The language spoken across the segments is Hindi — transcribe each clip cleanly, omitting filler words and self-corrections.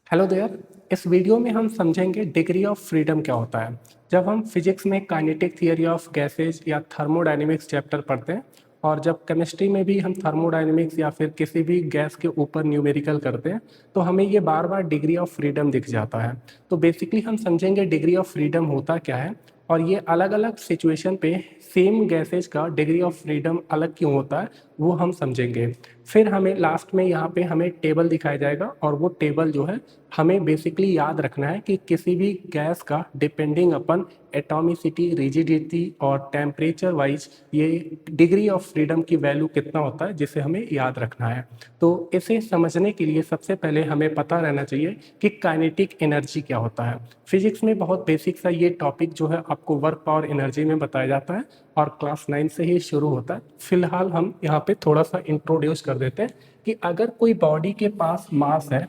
Hello there. इस वीडियो में हम समझेंगे डिग्री ऑफ फ्रीडम क्या होता है। जब हम फिजिक्स में काइनेटिक थियरी ऑफ गैसेज या थर्मोडायनेमिक्स चैप्टर पढ़ते हैं और जब केमिस्ट्री में भी हम थर्मोडायनेमिक्स या फिर किसी भी गैस के ऊपर न्यूमेरिकल करते हैं तो हमें ये बार बार डिग्री ऑफ फ्रीडम दिख जाता है। तो बेसिकली हम समझेंगे डिग्री ऑफ फ्रीडम होता क्या है और ये अलग अलग सिचुएशन पे सेम गैसेज का डिग्री ऑफ फ्रीडम अलग क्यों होता है वो हम समझेंगे। फिर हमें लास्ट में यहाँ पे हमें टेबल दिखाया जाएगा और वो टेबल जो है हमें बेसिकली याद रखना है कि किसी भी गैस का डिपेंडिंग अपन एटॉमिसिटी, रिजिडिटी और टेम्परेचर वाइज ये डिग्री ऑफ फ्रीडम की वैल्यू कितना होता है जिसे हमें याद रखना है। तो इसे समझने के लिए सबसे पहले हमें पता रहना चाहिए कि काइनेटिक एनर्जी क्या होता है। फिजिक्स में बहुत बेसिक सा ये टॉपिक जो है आपको वर्क पावर एनर्जी में बताया जाता है और क्लास 9 से ही शुरू होता है। फिलहाल हम यहाँ पे थोड़ा सा इंट्रोड्यूस कर देते हैं कि अगर कोई बॉडी के पास मास है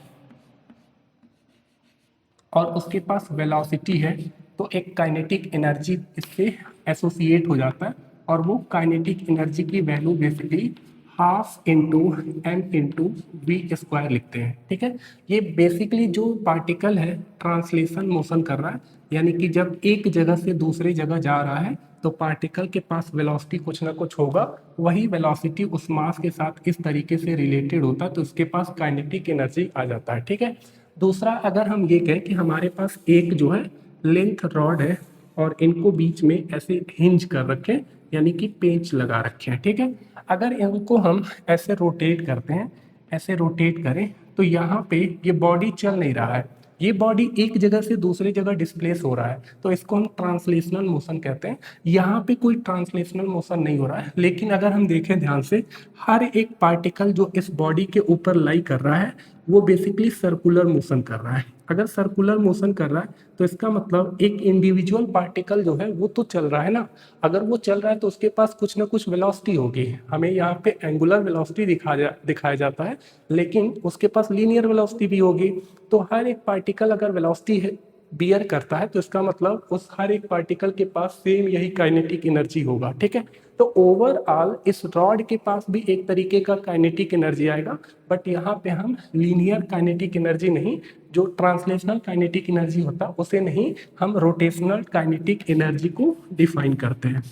और उसके पास वेलोसिटी है तो एक काइनेटिक एनर्जी इससे एसोसिएट हो जाता है और वो काइनेटिक एनर्जी की value basically half into M into V square लिखते हैं। ठीक है, ये बेसिकली जो पार्टिकल है ट्रांसलेशन मोशन कर रहा है, यानी कि जब एक जगह से दूसरी जगह जा रहा है तो पार्टिकल के पास वेलोसिटी कुछ ना कुछ होगा, वही वेलोसिटी उस मास के साथ इस तरीके से रिलेटेड होता है तो उसके पास काइनेटिक एनर्जी आ जाता है। ठीक है, दूसरा अगर हम ये कहें कि हमारे पास एक जो है लेंथ रॉड है और इनको बीच में ऐसे हिंज कर रखे हैं, यानी कि पेंच लगा रखे हैं। ठीक है, अगर इनको हम ऐसे रोटेट करते हैं, ऐसे रोटेट करें तो यहाँ पे ये बॉडी चल नहीं रहा है, ये बॉडी एक जगह से दूसरी जगह डिस्प्लेस हो रहा है तो इसको हम ट्रांसलेशनल मोशन कहते हैं। यहाँ पे कोई ट्रांसलेशनल मोशन नहीं हो रहा है, लेकिन अगर हम देखें ध्यान से हर एक पार्टिकल जो इस बॉडी के ऊपर लाई कर रहा है वो बेसिकली सर्कुलर मोशन कर रहा है। अगर सर्कुलर मोशन कर रहा है तो इसका मतलब एक इंडिविजुअल पार्टिकल जो है वो तो चल रहा है ना। अगर वो चल रहा है तो उसके पास कुछ ना कुछ वेलोसिटी होगी, हमें यहाँ पे एंगुलर वेलोसिटी दिखाया जाता है, लेकिन उसके पास लीनियर वेलोसिटी भी होगी। तो हर एक पार्टिकल अगर वेलोसिटी है बियर करता है तो इसका मतलब उस हर एक पार्टिकल के पास सेम यही काइनेटिक एनर्जी होगा। ठीक है, तो ओवरऑल इस रॉड के पास भी एक तरीके का काइनेटिक एनर्जी आएगा, बट यहाँ पे हम लीनियर काइनेटिक एनर्जी नहीं, जो ट्रांसलेशनल काइनेटिक एनर्जी होता है उसे नहीं, हम रोटेशनल काइनेटिक एनर्जी को डिफाइन करते हैं।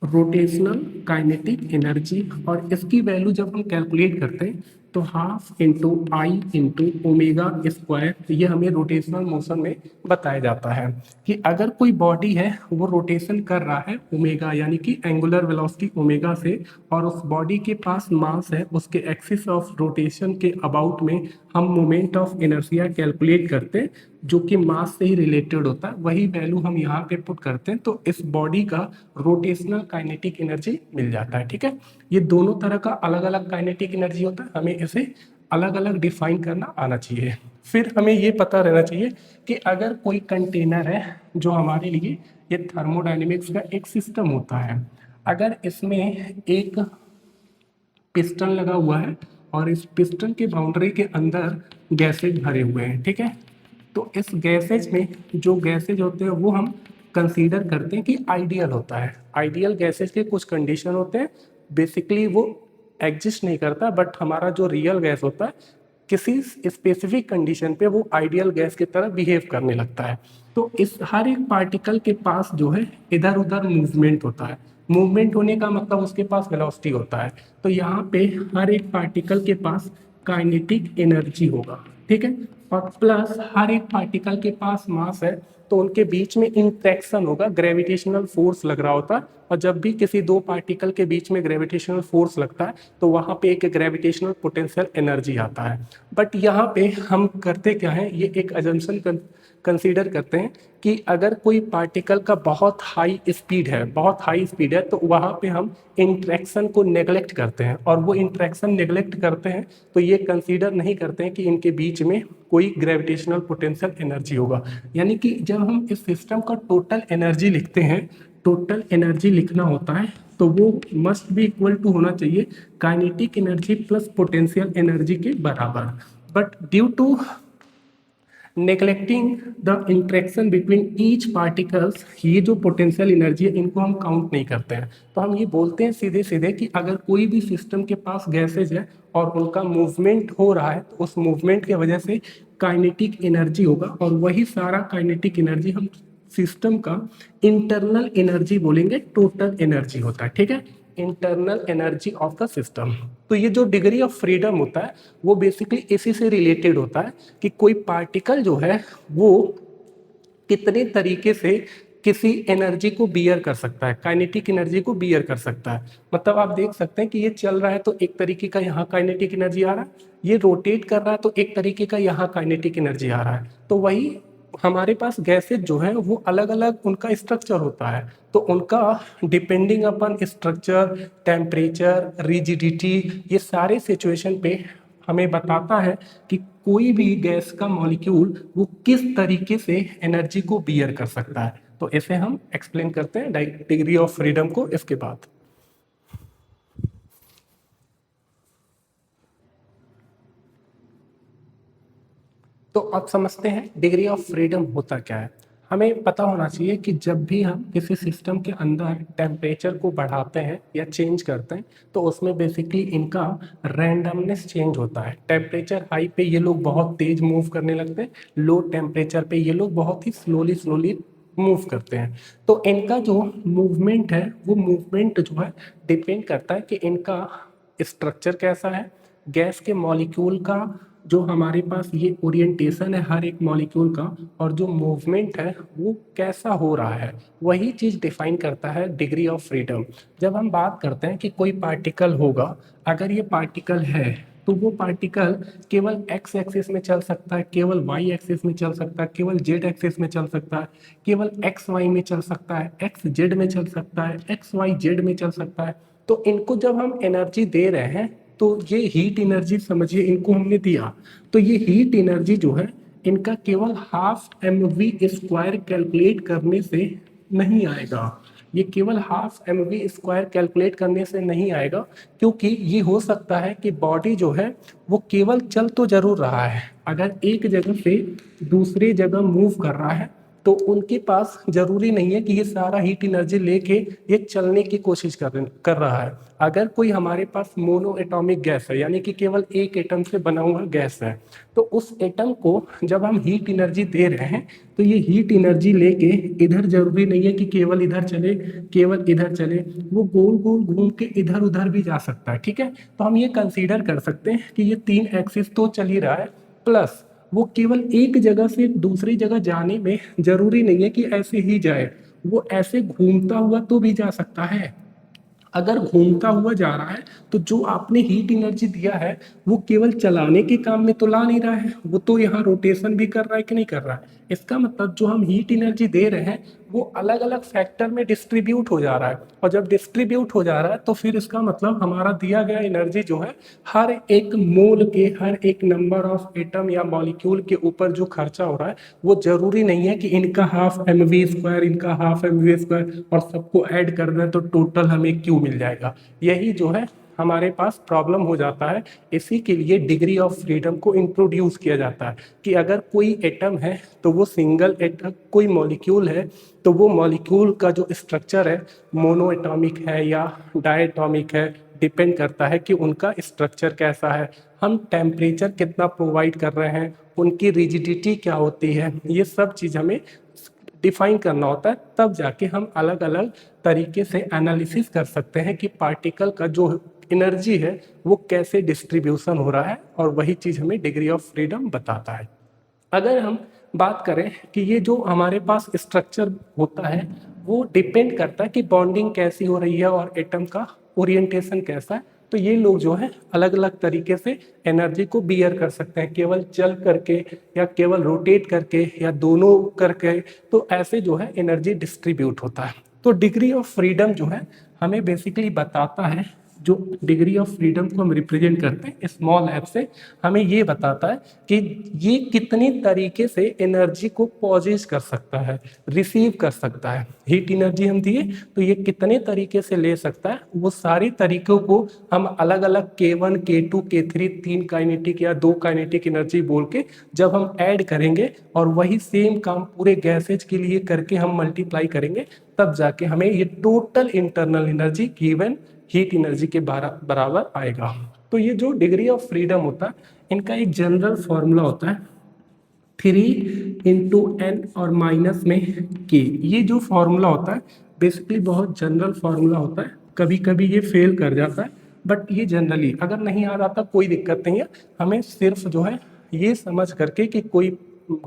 रोटेशनल काइनेटिक एनर्जी, और इसकी वैल्यू जब हम कैलकुलेट करते हैं तो हाफ इंटू आई इंटू ओमेगा स्क्वायर, ये हमें रोटेशनल मोशन में बताया जाता है कि अगर कोई बॉडी है वो रोटेशन कर रहा है ओमेगा यानी कि एंगुलर वेलोसिटी ओमेगा से, और उस बॉडी के पास मास है, उसके एक्सिस ऑफ रोटेशन के अबाउट में हम मोमेंट ऑफ इनर्शिया कैलकुलेट करते हैं जो कि मास से ही रिलेटेड होता है, वही वैल्यू हम यहाँ पे पुट करते हैं तो इस बॉडी का रोटेशनल काइनेटिक एनर्जी मिल जाता है। ठीक है, ये दोनों तरह का अलग अलग काइनेटिक एनर्जी होता है, हमें इसे अलग अलग डिफाइन करना आना चाहिए। फिर हमें ये पता रहना चाहिए कि अगर कोई कंटेनर है जो हमारे लिए ये थर्मोडायनेमिक्स का एक सिस्टम होता है, अगर इसमें एक पिस्टन लगा हुआ है और इस पिस्टन के बाउंड्री के अंदर गैसेज भरे हुए हैं। ठीक है, तो इस गैसेज में जो गैसेज होते हैं वो हम कंसीडर करते हैं कि आइडियल होता है। आइडियल गैसेज के कुछ कंडीशन होते हैं, बेसिकली वो एग्जिस्ट नहीं करता, बट हमारा जो रियल गैस होता है किसी स्पेसिफिक कंडीशन पे वो आइडियल गैस की तरह बिहेव करने लगता है। तो इस हर एक पार्टिकल के पास जो है इधर उधर मूवमेंट होता है, मूवमेंट होने का मतलब उसके पास वेलोसिटी होता है। तो यहाँ पे हर एक पार्टिकल के पास काइनेटिक एनर्जी होगा। ठीक है, और प्लस हर एक पार्टिकल के पास मास है तो उनके बीच में इंट्रैक्शन होगा, ग्रेविटेशनल फोर्स लग रहा होता है, और जब भी किसी दो पार्टिकल के बीच में ग्रेविटेशनल फोर्स लगता है तो वहाँ पे एक ग्रेविटेशनल पोटेंशियल एनर्जी आता है। बट यहाँ पे हम करते क्या है, ये एक अजम्पशन कंसीडर करते हैं कि अगर कोई पार्टिकल का बहुत हाई स्पीड है, बहुत हाई स्पीड है, तो वहाँ पे हम इंट्रैक्शन को नेगलेक्ट करते हैं, और वो इंट्रैक्शन नेगलेक्ट करते हैं तो ये कंसीडर नहीं करते हैं कि इनके बीच में कोई ग्रेविटेशनल पोटेंशियल एनर्जी होगा। यानी कि जब हम इस सिस्टम का टोटल एनर्जी लिखते हैं, टोटल एनर्जी लिखना होता है तो वो मस्ट बी इक्वल टू होना चाहिए kinetic energy plus potential energy के बराबर। But due to neglecting the interaction between each particles, ये जो पोटेंशियल एनर्जी है इनको हम काउंट नहीं करते हैं। तो हम ये बोलते हैं सीधे सीधे कि अगर कोई भी सिस्टम के पास गैसेज है और उनका मूवमेंट हो रहा है तो उस मूवमेंट की वजह से काइनेटिक एनर्जी होगा, और वही सारा काइनेटिक एनर्जी हम सिस्टम का इंटरनल एनर्जी बोलेंगे, टोटल एनर्जी होता है। ठीक है, internal energy of the system. तो ये जो डिग्री ऑफ फ्रीडम होता है वो बेसिकली इसी से रिलेटेड होता है कि कोई पार्टिकल जो है वो कितने तरीके से किसी एनर्जी को बियर कर सकता है, काइनेटिक एनर्जी को बियर कर सकता है। मतलब आप देख सकते हैं कि ये चल रहा है तो एक तरीके का यहाँ काइनेटिक एनर्जी आ रहा है, ये रोटेट कर रहा है तो एक तरीके का यहाँ काइनेटिक एनर्जी आ रहा है। तो वही हमारे पास गैसेज जो है वो अलग अलग उनका स्ट्रक्चर होता है, तो उनका डिपेंडिंग अपन स्ट्रक्चर, टेम्परेचर, रिजिडिटी, ये सारे सिचुएशन पे हमें बताता है कि कोई भी गैस का मॉलिक्यूल वो किस तरीके से एनर्जी को बियर कर सकता है। तो इसे हम एक्सप्लेन करते हैं डिग्री ऑफ फ्रीडम को इसके बाद। तो अब समझते हैं डिग्री ऑफ फ्रीडम होता क्या है। हमें पता होना चाहिए कि जब भी हम किसी सिस्टम के अंदर टेम्परेचर को बढ़ाते हैं या चेंज करते हैं तो उसमें बेसिकली इनका रैंडमनेस चेंज होता है। टेम्परेचर हाई पे ये लोग बहुत तेज मूव करने लगते हैं, लो टेम्परेचर पे ये लोग बहुत ही स्लोली स्लोली मूव करते हैं। तो इनका जो मूवमेंट है वो मूवमेंट जो है डिपेंड करता है कि इनका स्ट्रक्चर कैसा है, गैस के मॉलिक्यूल का जो हमारे पास ये ओरिएंटेशन है हर एक मॉलिक्यूल का, और जो मूवमेंट है वो कैसा हो रहा है, वही चीज़ डिफाइन करता है डिग्री ऑफ फ्रीडम। जब हम बात करते हैं कि कोई पार्टिकल होगा, अगर ये पार्टिकल है तो वो पार्टिकल केवल एक्स एक्सिस में चल सकता है, केवल वाई एक्सिस में चल सकता है, केवल जेड एक्सिस में चल सकता है, केवल एक्स वाई में चल सकता है, एक्स जेड में चल सकता है, एक्स वाई जेड में चल सकता है। तो इनको जब हम एनर्जी दे रहे हैं तो ये हीट एनर्जी समझिए इनको हमने दिया, तो ये हीट एनर्जी जो है इनका केवल half M V square calculate करने से नहीं आएगा। ये केवल half M V square calculate करने से नहीं आएगा, क्योंकि ये हो सकता है कि बॉडी जो है वो केवल चल तो जरूर रहा है, अगर एक जगह से दूसरी जगह मूव कर रहा है तो उनके पास जरूरी नहीं है कि ये सारा हीट एनर्जी लेके ये चलने की कोशिश कर रहा है। अगर कोई हमारे पास मोनो एटॉमिक गैस है, यानी कि केवल एक एटम से बना हुआ गैस है, तो उस एटम को जब हम हीट एनर्जी दे रहे हैं तो ये हीट एनर्जी लेके इधर जरूरी नहीं है कि केवल इधर चले, केवल इधर चले, वो गोल गोल घूम के इधर उधर भी जा सकता है। ठीक है, तो हम ये कंसीडर कर सकते हैं कि ये तीन एक्सिस तो चल ही रहा है, प्लस वो केवल एक जगह से दूसरी जगह जाने में जरूरी नहीं है कि ऐसे ही जाए, वो ऐसे घूमता हुआ तो भी जा सकता है। अगर घूमता हुआ जा रहा है तो जो आपने हीट एनर्जी दिया है वो केवल चलाने के काम में तो ला नहीं रहा है, वो तो यहाँ रोटेशन भी कर रहा है कि नहीं कर रहा है। इसका मतलब जो हम हीट एनर्जी दे रहे हैं वो अलग अलग फैक्टर में डिस्ट्रीब्यूट हो जा रहा है, और जब डिस्ट्रीब्यूट हो जा रहा है तो फिर इसका मतलब हमारा दिया गया एनर्जी जो है हर एक मोल के, हर एक नंबर ऑफ एटम या मॉलिक्यूल के ऊपर जो खर्चा हो रहा है वो जरूरी नहीं है कि इनका हाफ एम वी स्क्वायर, इनका हाफ एम वी स्क्वायर और सबको ऐड कर दें तो टोटल हमें क्यू मिल जाएगा। यही जो है हमारे पास प्रॉब्लम हो जाता है। इसी के लिए डिग्री ऑफ फ्रीडम को इंट्रोड्यूस किया जाता है कि अगर कोई एटम है तो वो सिंगल एटम, कोई मॉलिक्यूल है तो वो मॉलिक्यूल का जो स्ट्रक्चर है मोनो एटॉमिक है या डायटॉमिक है, डिपेंड करता है कि उनका स्ट्रक्चर कैसा है, हम टेम्परेचर कितना प्रोवाइड कर रहे हैं, उनकी रिजिडिटी क्या होती है, ये सब चीज़ हमें डिफाइन करना होता है। तब जाके हम अलग अलग तरीके से एनालिसिस कर सकते हैं कि पार्टिकल का जो एनर्जी है वो कैसे डिस्ट्रीब्यूशन हो रहा है, और वही चीज़ हमें डिग्री ऑफ फ्रीडम बताता है। अगर हम बात करें कि ये जो हमारे पास स्ट्रक्चर होता है वो डिपेंड करता है कि बॉन्डिंग कैसी हो रही है और एटम का ओरिएंटेशन कैसा है, तो ये लोग जो है अलग अलग तरीके से एनर्जी को बियर कर सकते हैं, केवल चल करके या केवल रोटेट करके या दोनों करके, तो ऐसे जो है एनर्जी डिस्ट्रीब्यूट होता है। तो डिग्री ऑफ फ्रीडम जो है हमें बेसिकली बताता है जो डिग्री ऑफ फ्रीडम को हम रिप्रेजेंट करते हैं स्मॉल एफ से, हमें ये बताता है कि ये कितने तरीके से एनर्जी को पॉजेज कर सकता है, रिसीव कर सकता है। हीट एनर्जी हम दिए तो ये कितने तरीके से ले सकता है, वो सारे तरीकों को हम अलग अलग K1 K2 K3 3 काइनेटिक या 2 काइनेटिक एनर्जी बोल के जब हम ऐड करेंगे और वही सेम काम पूरे गैसेज के लिए करके हम मल्टीप्लाई करेंगे, तब जाके हमें ये total internal energy given heat energy के बराबर आएगा। तो ये जो डिग्री ऑफ फ्रीडम होता है, इनका एक जनरल फॉर्मूला होता है 3 × n और माइनस में k। ये जो फॉर्मूला होता है बेसिकली बहुत जनरल फॉर्मूला होता है, कभी कभी ये फेल कर जाता है, बट ये जनरली अगर नहीं आ जाता कोई दिक्कत नहीं है। हमें सिर्फ जो है ये समझ करके कि कोई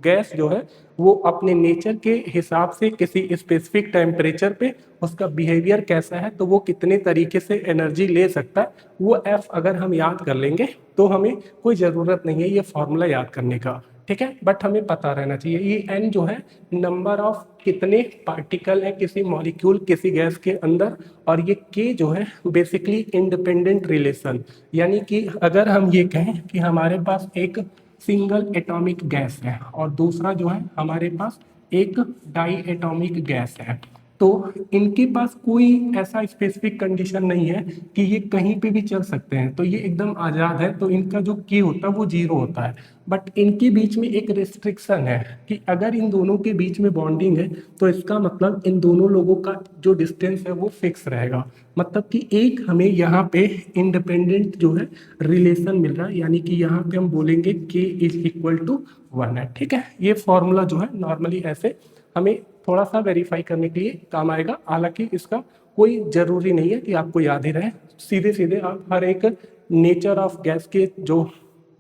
गैस जो है वो अपने नेचर के हिसाब से किसी स्पेसिफिक टेम्परेचर पे उसका बिहेवियर कैसा है, तो वो कितने तरीके से एनर्जी ले सकता है, वो एफ अगर हम याद कर लेंगे तो हमें कोई ज़रूरत नहीं है ये फॉर्मूला याद करने का, ठीक है। बट हमें पता रहना चाहिए ये एन जो है नंबर ऑफ कितने पार्टिकल हैं किसी मॉलिक्यूल किसी गैस के अंदर, और ये के जो है बेसिकली इंडिपेंडेंट रिलेशन, यानी कि अगर हम ये कहें कि हमारे पास एक सिंगल एटॉमिक गैस है और दूसरा जो है हमारे पास एक डाई एटॉमिक गैस है, तो इनके पास कोई ऐसा स्पेसिफिक कंडीशन नहीं है कि ये कहीं पे भी चल सकते हैं, तो ये एकदम आज़ाद है, तो इनका जो के होता है वो 0 होता है। बट इनके बीच में एक रिस्ट्रिक्शन है कि अगर इन दोनों के बीच में बॉन्डिंग है तो इसका मतलब इन दोनों लोगों का जो डिस्टेंस है वो फिक्स रहेगा, मतलब कि एक हमें यहाँ पे इंडिपेंडेंट जो है रिलेशन मिल रहा है, यानी कि यहाँ पे हम बोलेंगे k = 1 है, ठीक है। ये फॉर्मूला जो है नॉर्मली ऐसे हमें थोड़ा सा वेरीफाई करने के लिए काम आएगा, हालांकि इसका कोई ज़रूरी नहीं है कि आपको याद ही रहे, सीधे सीधे आप हर एक नेचर ऑफ गैस के जो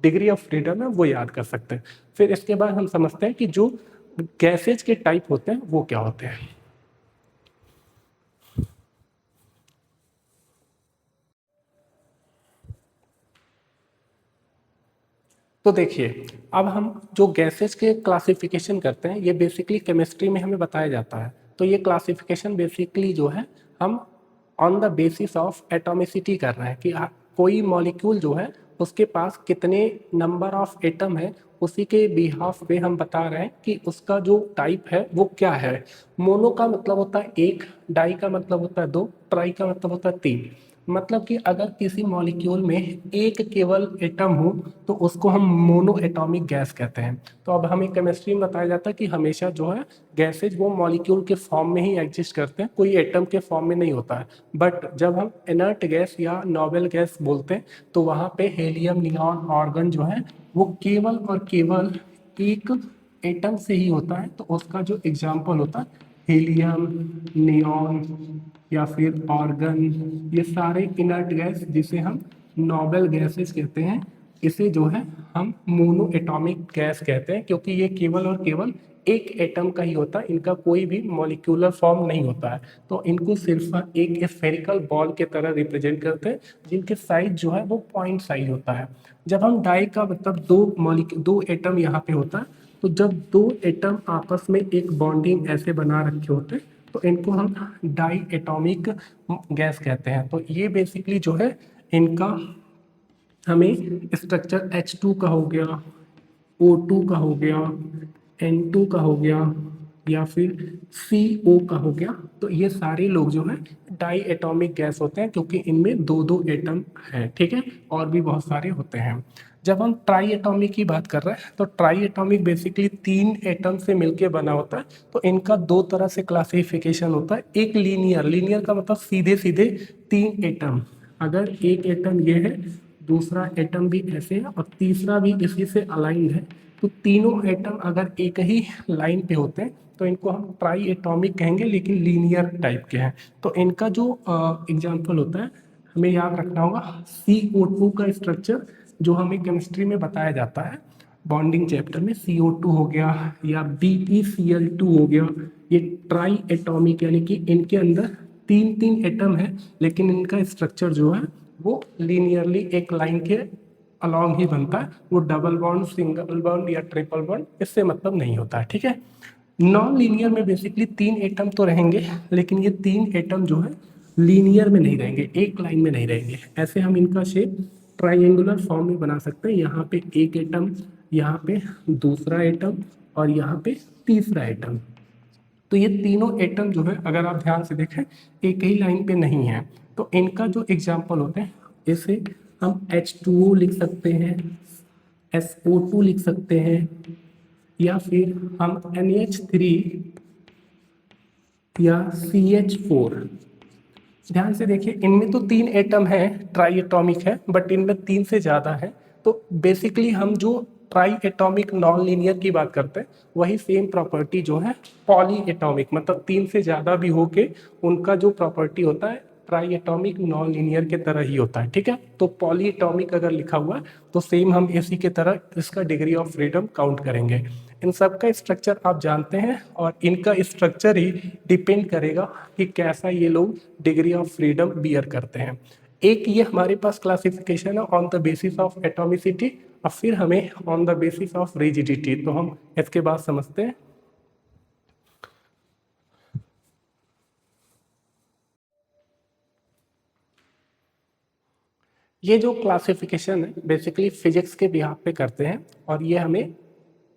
डिग्री ऑफ फ्रीडम है वो याद कर सकते हैं। फिर इसके बाद हम समझते हैं कि जो गैसेज के टाइप होते हैं वो क्या होते हैं। तो देखिए, अब हम जो गैसेज के क्लासिफिकेशन करते हैं ये बेसिकली केमिस्ट्री में हमें बताया जाता है। तो ये क्लासिफिकेशन बेसिकली जो है हम on the basis of atomicity कर रहे हैं कि कोई मॉलिक्यूल जो है उसके पास कितने नंबर ऑफ एटम है, उसी के बिहाफ पे हम बता रहे हैं कि उसका जो टाइप है वो क्या है। मोनो का मतलब होता है एक, डाई का मतलब होता है दो, ट्राई का मतलब होता है तीन। मतलब कि अगर किसी मॉलिक्यूल में एक केवल एटम हो तो उसको हम मोनो एटॉमिक गैस कहते हैं। तो अब हमें केमिस्ट्री में बताया जाता है कि हमेशा जो है गैसेज वो मॉलिक्यूल के फॉर्म में ही एग्जिस्ट करते हैं, कोई एटम के फॉर्म में नहीं होता है। बट जब हम इनर्ट गैस या नोबल गैस बोलते हैं तो वहाँ पे हीलियम नियॉन आर्गन जो है वो केवल और केवल एक एटम से ही होता है। तो उसका जो एग्जाम्पल होता है हीलियम, नियॉन या फिर आर्गन, ये सारे इनर्ट गैस जिसे हम नोबल गैसेस कहते हैं, इसे जो है हम मोनो एटॉमिक गैस कहते हैं, क्योंकि ये केवल और केवल एक एटम का ही होता है, इनका कोई भी मॉलिक्यूलर फॉर्म नहीं होता है। तो इनको सिर्फ एक स्फेरिकल बॉल के तरह रिप्रेजेंट करते हैं, जिनके साइज जो है वो पॉइंट साइज होता है। जब हम डाई का मतलब दो एटम यहाँ पे होता है, तो जब दो एटम आपस में एक बॉन्डिंग ऐसे बना रखे होते हैं तो इनको हम डाई एटॉमिक गैस कहते हैं। तो ये बेसिकली जो है इनका हमें स्ट्रक्चर H2 का हो गया, O2 का हो गया, N2 का हो गया या फिर CO का हो गया, तो ये सारे लोग जो हैं डाई एटॉमिक गैस होते हैं क्योंकि इनमें दो दो एटम है, ठीक है। और भी बहुत सारे होते हैं। जब हम ट्राई एटॉमिक की बात कर रहे हैं तो ट्राई एटॉमिक बेसिकली 3 एटम से मिलके बना होता है। तो इनका दो तरह से क्लासिफिकेशन होता है, एक लीनियर का मतलब सीधे सीधे 3 एटम, अगर एक एटम ये है, दूसरा एटम भी ऐसे है और तीसरा भी इसी से अलाइंड है, तो तीनों एटम अगर एक ही लाइन पे होते हैं तो इनको हम ट्राई एटॉमिक कहेंगे, लेकिन लीनियर टाइप के हैं। तो इनका जो एग्जांपल होता है हमें याद रखना होगा CO2 का स्ट्रक्चर जो हमें केमिस्ट्री में बताया जाता है बॉन्डिंग चैप्टर में, CO2 हो गया या BeCl2 हो गया, ये ट्राई एटॉमिक यानी कि इनके अंदर 3 एटम है, लेकिन इनका स्ट्रक्चर जो है वो लीनियरली एक लाइन के अलॉन्ग ही बनता है, वो डबल बॉन्ड, सिंगल बॉन्ड या ट्रिपल बॉन्ड इससे मतलब नहीं होता है, ठीक है। नॉन लीनियर में बेसिकली 3 एटम तो रहेंगे, लेकिन ये 3 एटम जो है लीनियर में नहीं रहेंगे, एक लाइन में नहीं रहेंगे। ऐसे हम इनका शेप ट्राइंगुलर फॉर्म में बना सकते हैं। यहाँ पे एक एटम, यहाँ पे दूसरा एटम और यहाँ पे तीसरा एटम। तो ये तीनों एटम जो है अगर आप ध्यान से देखें एक ही लाइन पे नहीं है। तो इनका जो एग्जाम्पल होते हैं, इसे हम H2O लिख सकते हैं, SO2 लिख सकते हैं, या फिर हम NH3 या CH4। ध्यान से देखिए इनमें तो तीन एटम है, ट्राई एटॉमिक है, बट इनमें तीन से ज़्यादा है। तो बेसिकली हम जो ट्राई एटॉमिक नॉन लीनियर की बात करते हैं वही सेम प्रॉपर्टी जो है पॉली एटॉमिक, मतलब तीन से ज़्यादा भी होके उनका जो प्रॉपर्टी होता है ट्राई एटॉमिक नॉन लीनियर के तरह ही होता है। ठीक है, तो पॉली एटॉमिक अगर लिखा हुआ है तो सेम हम इसी के तरह इसका डिग्री ऑफ फ्रीडम काउंट करेंगे। इन सब का स्ट्रक्चर आप जानते हैं और इनका स्ट्रक्चर ही डिपेंड करेगा कि कैसा ये लोग डिग्री ऑफ फ्रीडम बियर करते हैं। एक ये हमारे पास क्लासिफिकेशन है on the basis of atomicity, और फिर हमें on the basis of rigidity. तो हम इसके बाद समझते हैं। ये जो क्लासिफिकेशन है बेसिकली फिजिक्स के बिहाफ पे करते हैं, और ये हमें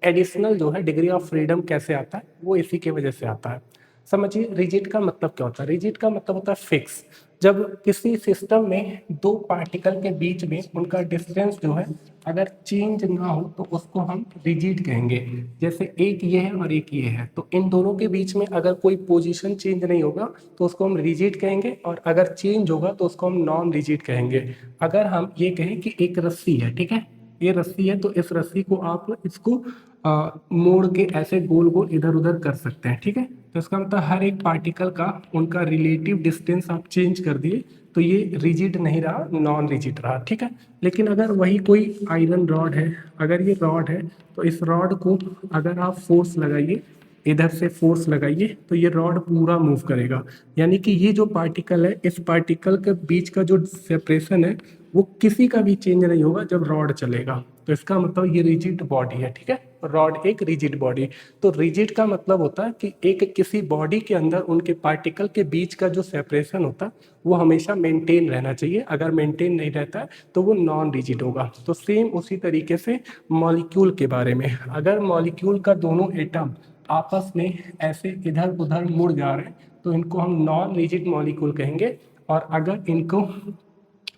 एडिशनल जो है डिग्री ऑफ फ्रीडम कैसे आता है वो इसी की वजह से आता है। समझिए रिजिड का मतलब क्या होता है। रिजिड का मतलब होता है फिक्स। जब किसी सिस्टम में दो पार्टिकल के बीच में उनका डिस्टेंस जो है अगर चेंज ना हो तो उसको हम रिजिड कहेंगे। जैसे एक ये है और एक ये है, तो इन दोनों के बीच में अगर कोई पोजीशन चेंज नहीं होगा तो उसको हम रिजिड कहेंगे, और अगर चेंज होगा तो उसको हम नॉन रिजिड कहेंगे। अगर हम ये कहें कि एक रस्सी है, ठीक है, ये रस्सी है, तो इस रस्सी को आप इसको मोड़ के ऐसे गोल गोल इधर उधर कर सकते हैं। ठीक है, तो इसका मतलब हर एक पार्टिकल का उनका रिलेटिव डिस्टेंस आप चेंज कर दिए तो ये रिजिड नहीं रहा, नॉन रिजिड रहा। ठीक है, लेकिन अगर वही कोई आयरन रॉड है, अगर ये रॉड है तो इस रॉड को अगर आप फोर्स लगाइए, इधर से फोर्स लगाइए, तो ये रॉड पूरा मूव करेगा। यानी कि ये जो पार्टिकल है इस पार्टिकल के बीच का जो सेपरेशन है वो किसी का भी चेंज नहीं होगा जब रॉड चलेगा। तो इसका मतलब ये रिजिड बॉडी है। ठीक है, रॉड एक रिजिड बॉडी। तो रिजिड का मतलब होता है कि एक किसी बॉडी के अंदर उनके पार्टिकल के बीच का जो सेपरेशन होता है वो हमेशा मेंटेन रहना चाहिए। अगर मेंटेन नहीं रहता है तो वो नॉन रिजिड होगा। तो सेम उसी तरीके से मॉलिक्यूल के बारे में, अगर मॉलिक्यूल का दोनों एटम आपस में ऐसे इधर उधर मुड़ जा रहे हैं तो इनको हम नॉन रिजिड मॉलिक्यूल कहेंगे। और अगर इनको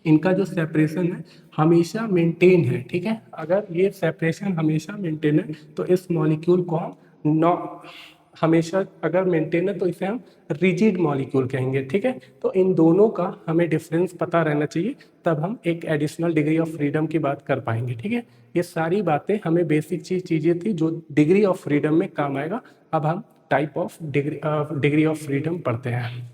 इनका जो सेपरेशन है हमेशा मेंटेन है, ठीक है, अगर ये सेपरेशन हमेशा मेंटेन है तो इस मॉलिक्यूल को हम नॉ हमेशा अगर मेंटेन है तो इसे हम रिजिड मॉलिक्यूल कहेंगे। ठीक है, तो इन दोनों का हमें डिफरेंस पता रहना चाहिए, तब हम एक एडिशनल डिग्री ऑफ फ्रीडम की बात कर पाएंगे। ठीक है, ये सारी बातें हमें बेसिक चीज़ें थी जो डिग्री ऑफ फ्रीडम में काम आएगा। अब हम type of degree of freedom पढ़ते हैं।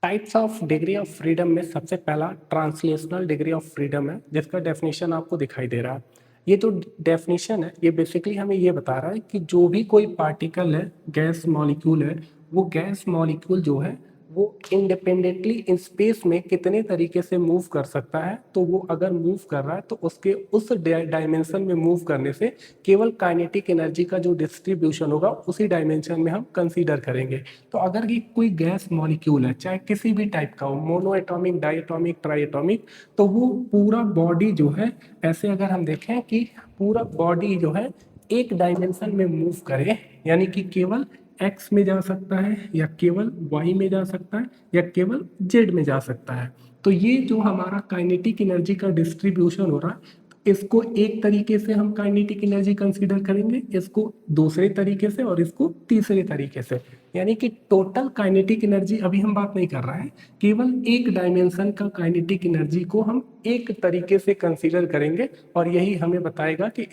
Types of degree of freedom में सबसे पहला ट्रांसलेशनल डिग्री ऑफ फ्रीडम है, जिसका डेफिनेशन आपको दिखाई दे रहा है। ये जो डेफिनेशन है ये बेसिकली हमें ये बता रहा है कि जो भी कोई पार्टिकल है, गैस मॉलिक्यूल है, वो गैस मॉलिक्यूल जो है वो इंडिपेंडेंटली इन स्पेस में कितने तरीके से मूव कर सकता है। तो वो अगर मूव कर रहा है तो उसके उस डायमेंशन में मूव करने से केवल काइनेटिक एनर्जी का जो डिस्ट्रीब्यूशन होगा उसी डायमेंशन में हम कंसीडर करेंगे। तो अगर ये कोई गैस मॉलिक्यूल है, चाहे किसी भी टाइप का हो, monoatomic, diatomic, triatomic, तो वो पूरा बॉडी जो है, ऐसे अगर हम देखें कि पूरा बॉडी जो है एक डायमेंशन में मूव करे, यानी कि केवल एक्स में जा सकता है या केवल वाई में जा सकता है या केवल जेड में जा सकता है। तो ये जो हमारा काइनेटिक एनर्जी का डिस्ट्रीब्यूशन हो रहा है, इसको एक तरीके से हम काइनेटिक एनर्जी कंसीडर करेंगे, इसको दूसरे तरीके से और इसको तीसरे तरीके से। यानी कि टोटल काइनेटिक एनर्जी अभी हम बात नहीं कर रहे हैं, केवल एक डायमेंशन का काइनेटिक एनर्जी को हम एक तरीके से कंसीडर करेंगे। और यही हमें बताएगा कि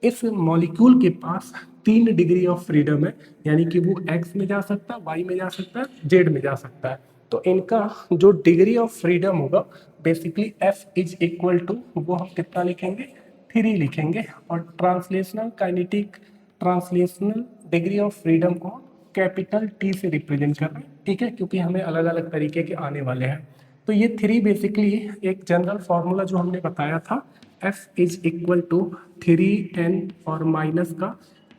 इस मॉलिक्यूल के पास 3 डिग्री ऑफ फ्रीडम है, यानी कि वो एक्स में जा सकता है, वाई में जा सकता है, जेड में जा सकता है। तो इनका जो डिग्री ऑफ फ्रीडम होगा basically F is equal to, वो हम कितना लिखेंगे, 3 लिखेंगे। और ट्रांसलेशनल डिग्री ऑफ फ्रीडम को कैपिटल टी से रिप्रेजेंट कर रहे हैं। ठीक है, क्योंकि हमें अलग अलग तरीके के आने वाले हैं। तो ये 3 बेसिकली एक जनरल फार्मूला जो हमने बताया था F is equal to 3n और माइनस का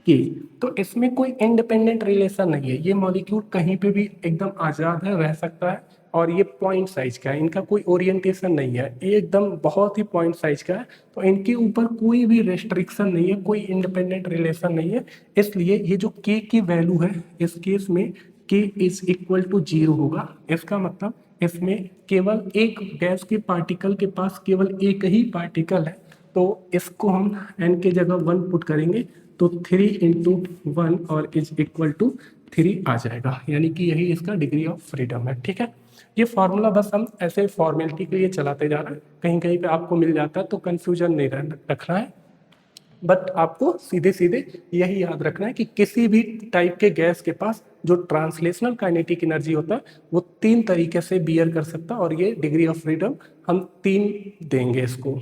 k। तो इसमें कोई इंडिपेंडेंट रिलेशन नहीं है, ये मॉलिक्यूल कहीं पे भी एकदम आज़ाद है, रह सकता है। और ये पॉइंट साइज का है, इनका कोई ओरिएंटेशन नहीं है, ये एकदम बहुत ही पॉइंट साइज का है। तो इनके ऊपर कोई भी रेस्ट्रिक्शन नहीं है, कोई इंडिपेंडेंट रिलेशन नहीं है। इसलिए ये जो k की वैल्यू है, इस केस में k इज इक्वल टू 0 होगा। इसका मतलब इसमें केवल एक गैस के पार्टिकल के पास केवल एक ही पार्टिकल है। तो इसको हम n के जगह 1 पुट करेंगे तो 3 इंटू 1 और इज इक्वल टू 3 आ जाएगा, यानी कि यही इसका डिग्री ऑफ फ्रीडम है। ठीक है, ये फॉर्मूला बस हम ऐसे फॉर्मेलिटी के लिए चलाते जा रहे हैं, कहीं कहीं पे आपको मिल जाता है तो कंफ्यूजन नहीं रखना है। बट आपको सीधे सीधे यही याद रखना है कि किसी भी टाइप के गैस के पास जो ट्रांसलेशनल काइनेटिक एनर्जी होता है वो 3 तरीके से बियर कर सकता है, और ये डिग्री ऑफ फ्रीडम हम 3 देंगे इसको।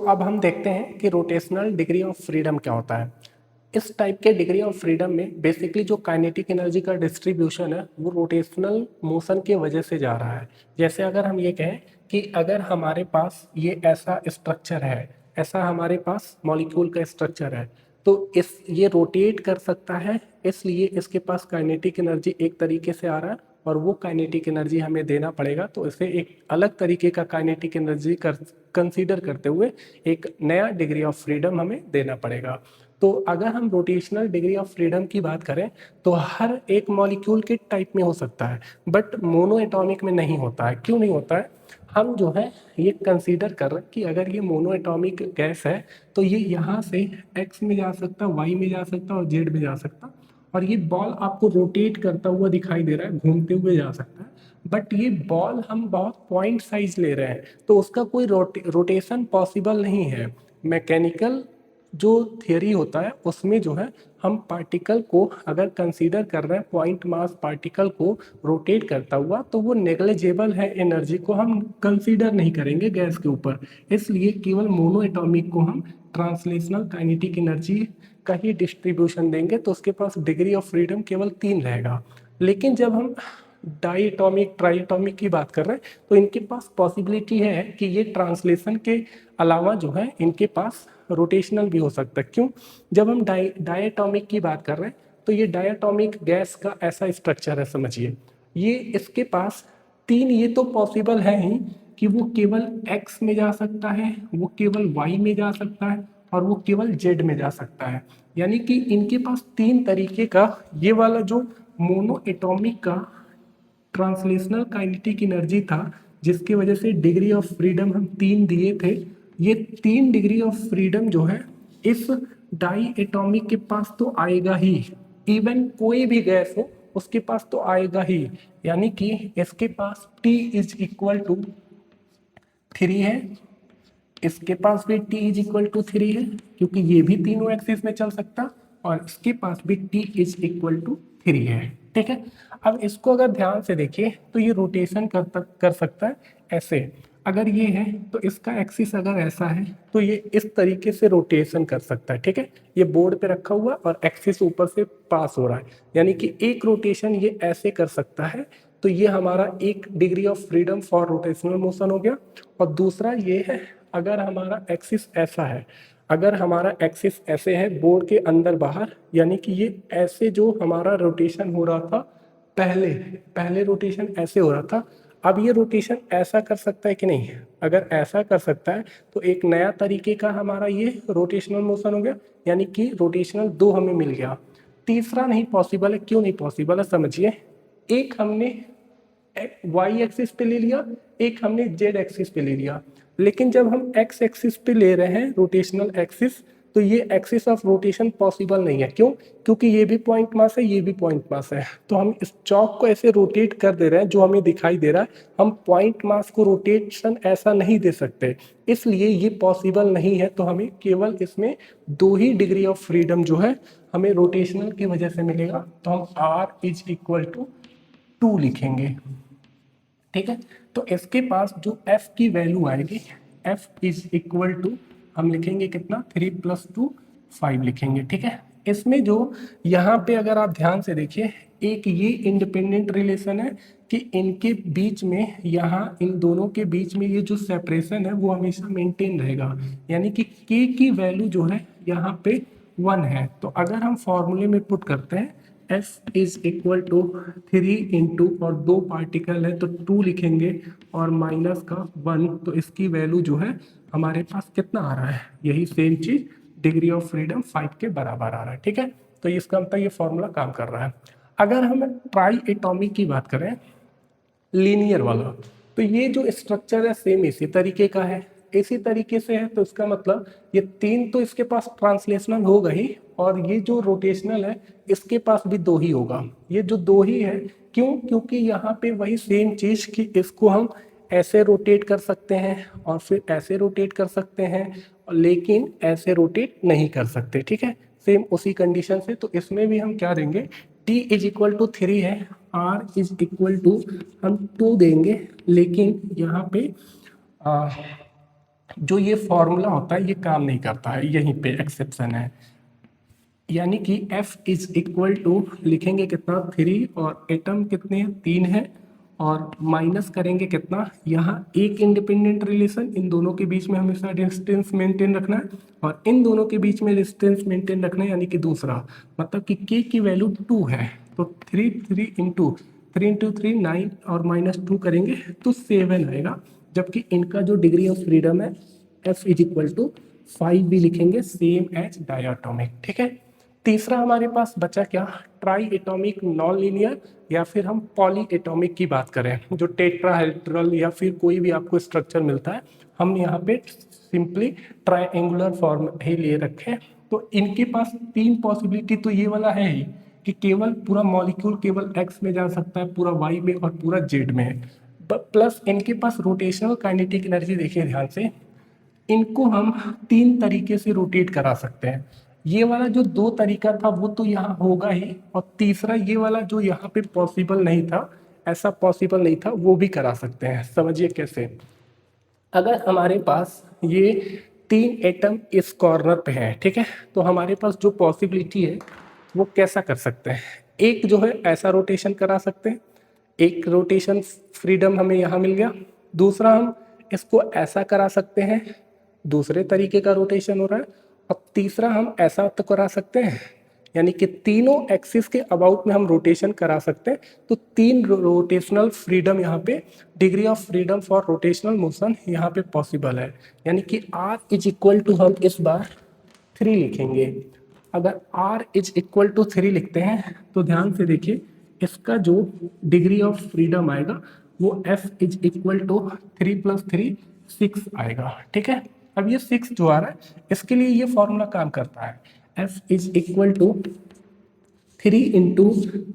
अब हम देखते हैं कि रोटेशनल डिग्री ऑफ फ्रीडम क्या होता है। इस टाइप के डिग्री ऑफ फ्रीडम में बेसिकली जो काइनेटिक एनर्जी का डिस्ट्रीब्यूशन है वो रोटेशनल मोशन के वजह से जा रहा है। जैसे अगर हम ये कहें कि अगर हमारे पास ये ऐसा स्ट्रक्चर है, ऐसा हमारे पास मॉलिक्यूल का स्ट्रक्चर है, तो ये रोटेट कर सकता है, इसलिए इसके पास काइनेटिक एनर्जी एक तरीके से आ रहा है और वो काइनेटिक एनर्जी हमें देना पड़ेगा। तो इसे एक अलग तरीके का काइनेटिक एनर्जी कंसीडर करते हुए एक नया डिग्री ऑफ फ्रीडम हमें देना पड़ेगा। तो अगर हम रोटेशनल डिग्री ऑफ फ्रीडम की बात करें तो हर एक मॉलिक्यूल के टाइप में हो सकता है, बट मोनो एटॉमिक में नहीं होता है। क्यों नहीं होता है? हम जो है ये कंसीडर कर रहे हैं कि अगर ये मोनो एटॉमिक गैस है तो ये यहाँ से एक्स में जा सकता, वाई में जा सकता और जेड में जा सकता, और ये बॉल आपको रोटेट करता हुआ दिखाई दे रहा है, घूमते हुए जा सकता है। बट ये बॉल हम बहुत पॉइंट साइज ले रहे हैं तो उसका कोई रोटेशन पॉसिबल नहीं है। मैकेनिकल जो थियरी होता है उसमें जो है हम पार्टिकल को अगर कंसीडर कर रहे हैं, पॉइंट मास पार्टिकल को रोटेट करता हुआ, तो वो नेग्लिजिबल है, एनर्जी को हम कंसीडर नहीं करेंगे गैस के ऊपर। इसलिए केवल मोनो एटॉमिक को हम ट्रांसलेशनल काइनेटिक एनर्जी का ही डिस्ट्रीब्यूशन देंगे, तो उसके पास डिग्री ऑफ फ्रीडम केवल 3 रहेगा। लेकिन जब हम डाई एटॉमिक ट्राई एटॉमिक की बात कर रहे हैं तो इनके पास पॉसिबिलिटी है कि ये ट्रांसलेशन के अलावा जो है इनके पास रोटेशनल भी हो सकता है। क्यों? जब हम डायटॉमिक की बात कर रहे हैं तो ये डायटॉमिक गैस का ऐसा स्ट्रक्चर है, समझिए ये इसके पास 3, ये तो पॉसिबल है ही कि वो केवल एक्स में जा सकता है, वो केवल वाई में जा सकता है और वो केवल जेड में जा सकता है। यानी कि इनके पास 3 तरीके का ये वाला जो मोनो एटॉमिक का ट्रांसलेशनल काइनेटिक एनर्जी था, जिसकी वजह से डिग्री ऑफ फ्रीडम हम 3 दिए थे। ये 3 डिग्री ऑफ फ्रीडम जो है इस डाई एटॉमिक के पास तो आएगा ही, इवन कोई भी गैस हो उसके पास तो आएगा ही। यानी कि इसके पास T इज इक्वल टू 3 है, इसके पास भी T इज इक्वल टू 3 है क्योंकि ये भी तीनों एक्सिस में चल सकता, और इसके पास भी T इज इक्वल टू 3 है। ठीक है, अब इसको अगर ध्यान से देखिए तो ये रोटेशन कर सकता है ऐसे। अगर ये है तो इसका एक्सिस अगर ऐसा है तो ये इस तरीके से रोटेशन कर सकता है। ठीक है, ये बोर्ड पे रखा हुआ और एक्सिस ऊपर से पास हो रहा है, यानी कि एक रोटेशन ये ऐसे कर सकता है। तो ये हमारा एक degree of freedom for rotational motion हो गया। और दूसरा ये है, अगर हमारा एक्सिस ऐसा है, अगर हमारा एक्सिस ऐसे है बोर्ड के अंदर बाहर, यानी कि ये ऐसे जो हमारा रोटेशन हो रहा था पहले पहले रोटेशन ऐसे हो रहा था, अब ये रोटेशन ऐसा कर सकता है कि नहीं? अगर ऐसा कर सकता है तो एक नया तरीके का हमारा ये रोटेशनल मोशन हो गया, यानी कि रोटेशनल 2 हमें मिल गया। तीसरा नहीं पॉसिबल है। क्यों नहीं पॉसिबल है? समझिए, एक हमने वाई एक्सिस पे ले लिया, एक हमने जेड एक्सिस पे ले लिया, लेकिन जब हम एक्स एक्सिस पे ले रहे हैं रोटेशनल एक्सिस, तो ये एक्सिस ऑफ रोटेशन पॉसिबल नहीं है। क्यों? क्योंकि ये भी पॉइंट मास है, ये भी पॉइंट मास है, तो हम इस चौक को ऐसे रोटेट कर दे रहे हैं जो हमें दिखाई दे रहा है। हम पॉइंट मास को रोटेशन ऐसा नहीं दे सकते, इसलिए ये पॉसिबल नहीं है। तो हमें केवल इसमें 2 ही डिग्री ऑफ फ्रीडम जो है हमें रोटेशनल की वजह से मिलेगा। तो हम आर इज इक्वल टू 2 लिखेंगे। ठीक है, तो इसके पास जो f की वैल्यू आएगी, f इज इक्वल टू हम लिखेंगे कितना, 3 + 2 5 लिखेंगे। ठीक है, इसमें जो यहाँ पे अगर आप ध्यान से देखिए, एक ये इंडिपेंडेंट रिलेशन है कि इनके बीच में, यहाँ इन दोनों के बीच में ये जो सेपरेशन है वो हमेशा मेंटेन रहेगा, यानी कि k की वैल्यू जो है यहाँ पे 1 है। तो अगर हम फॉर्मूले में पुट करते हैं F is equal to 3 into, और दो पार्टिकल है तो 2 लिखेंगे और माइनस का 1, तो इसकी वैल्यू जो है हमारे पास कितना आ रहा है, यही सेम चीज डिग्री ऑफ फ्रीडम 5 के बराबर आ रहा है। ठीक है, तो इसका मतलब ये फॉर्मूला काम कर रहा है। अगर हम ट्राई एटॉमिक की बात करें, लीनियर वाला, तो ये जो स्ट्रक्चर है सेम इसी तरीके का है, इसी तरीके से है, तो इसका मतलब ये 3 तो इसके पास ट्रांसलेशनल होगा ही, और ये जो रोटेशनल है इसके पास भी 2 ही होगा। ये जो 2 ही है, क्यों? क्योंकि यहाँ पे वही सेम चीज कि इसको हम ऐसे रोटेट कर सकते हैं और फिर ऐसे रोटेट कर सकते हैं, लेकिन ऐसे रोटेट नहीं कर सकते। ठीक है, सेम उसी कंडीशन से। तो इसमें भी हम क्या देंगे, t इज इक्वल टू 3 है, r इज इक्वल टू हम 2 देंगे, लेकिन यहाँ पे जो ये फॉर्मूला होता है ये काम नहीं करता है, यहीं पे एक्सेप्शन है। यानी कि F इज इक्वल टू लिखेंगे कितना, 3, और एटम कितने हैं, 3 है, और माइनस करेंगे कितना, यहाँ एक इंडिपेंडेंट रिलेशन, इन दोनों के बीच में हमेशा डिस्टेंस मेंटेन रखना है, और इन दोनों के बीच में डिस्टेंस मेंटेन रखना है, यानी कि दूसरा मतलब कि k की वैल्यू 2 है, तो 3 इंटू 3 9, और माइनस 2 करेंगे तो 7 आएगा, जबकि इनका जो डिग्री ऑफ फ्रीडम है F इज इक्वल टू 5 भी लिखेंगे, सेम एज डायटोमिक। ठीक है, तीसरा हमारे पास बचा क्या, ट्राई एटॉमिक नॉन लीनियर, या फिर हम पॉली एटॉमिक की बात करें, जो टेट्राहेड्रल या फिर कोई भी आपको स्ट्रक्चर मिलता है, हम यहाँ पे सिंपली ट्रायंगुलर फॉर्म ही लिए रखे। तो इनके पास 3 पॉसिबिलिटी तो ये वाला है ही कि केवल पूरा मॉलिक्यूल केवल एक्स में जा सकता है, पूरा वाई में, और पूरा जेड में। प्लस इनके पास रोटेशनल काइनेटिक एनर्जी, देखिए ध्यान से, इनको हम 3 तरीके से रोटेट करा सकते हैं। ये वाला जो 2 तरीका था वो तो यहाँ होगा ही, और तीसरा ये वाला जो यहाँ पे पॉसिबल नहीं था, ऐसा पॉसिबल नहीं था, वो भी करा सकते हैं। समझिए कैसे, अगर हमारे पास ये 3 एटम इस कॉर्नर पे हैं, ठीक है, तो हमारे पास जो पॉसिबिलिटी है वो कैसा कर सकते हैं, एक जो है ऐसा रोटेशन करा सकते हैं, एक रोटेशन फ्रीडम हमें यहाँ मिल गया। दूसरा हम इसको ऐसा करा सकते हैं, दूसरे तरीके का रोटेशन हो रहा है। और तीसरा हम ऐसा तो करा सकते हैं, यानी कि तीनों एक्सिस के अबाउट में हम रोटेशन करा सकते हैं। तो 3 रोटेशनल फ्रीडम यहाँ पे, degree of freedom for rotational motion यहाँ पे पॉसिबल है, यानी कि r इज इक्वल टू हम इस बार 3 लिखेंगे। अगर r इज इक्वल टू 3 लिखते हैं तो ध्यान से देखिए, इसका जो डिग्री ऑफ फ्रीडम आएगा वो f इज इक्वल टू 3 + 3 6 आएगा। ठीक है, अब ये 6 जो आ रहा है इसके लिए ये फॉर्मूला काम करता है, f is equal to 3 into